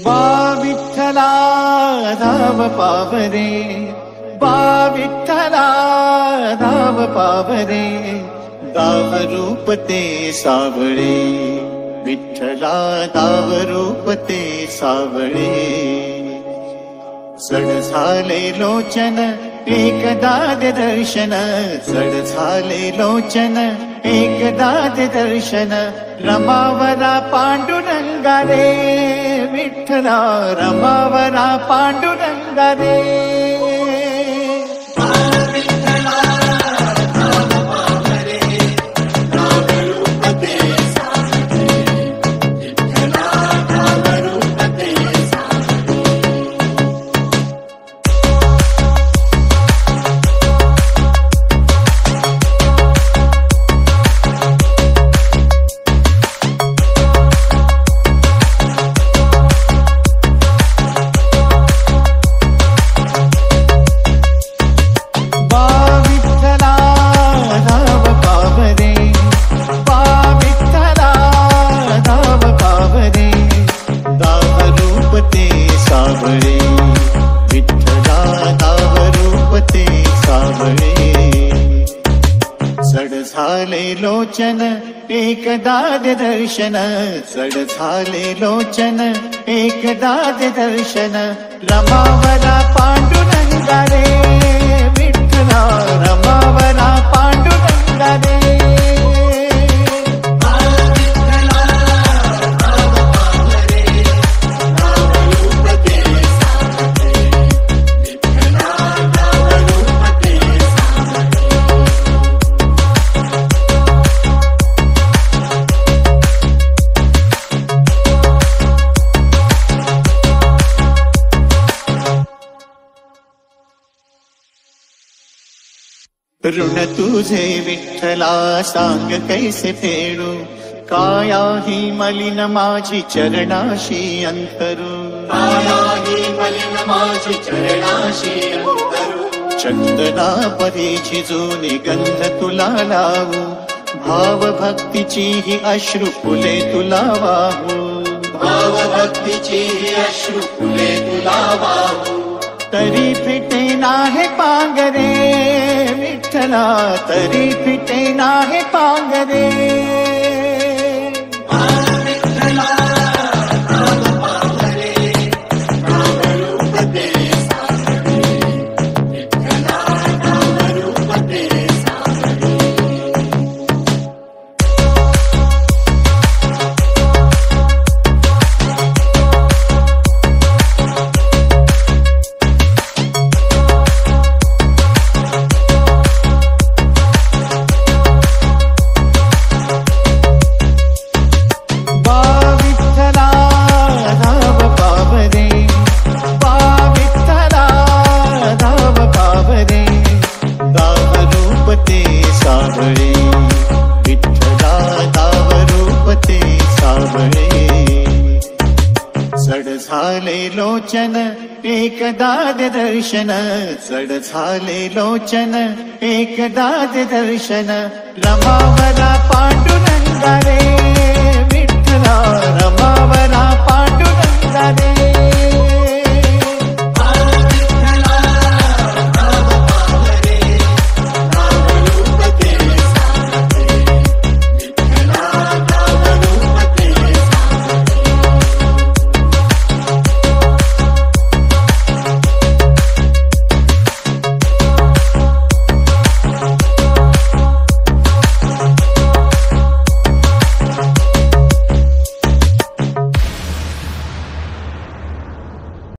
बा विठ्ठला धाव पावरे, बा विठ्ठला धाव पावरे, दाव रूप ते सावळे, विठ्ठला दाव रूप ते सावळे. सड झाले लोचन एकदा दर्शन, सड झाले लोचन एकदा दर्शन, रमावरा पांडुरंगा रे, विठ्ठला रमावरा पांडुरंगा रे. झाले लोचन एकदा दर्शन, सड झाले लोचन एकदा दर्शन, रमावरा पांडुरंगा रे, विठ्ठला रमावरा पांडुरंगा रे. ऋण तुझे विठ्ठला सांग कैसे फेडू, काया ही मलिन माझी चरणाशी अंतरू, काया ही मलिन माझी चरणाशी अंतरू. चंदना परी झिजून गंध तुला लावू, भाव भक्तीची ही अश्रू फुले तुला वाहू, भाव भक्तीची ही अश्रू फुले तुला वाहू. तरी फिटे नाहे पांगरे, विठ्ठला तरी फिटे नाहे पांगरे. सड झाले लोचन एकदा दर्शन, सड झाले लोचन एकदा दर्शन, रमावरा पांडुरंगा रे, विठ्ठला रमावरा पांडुरंगा.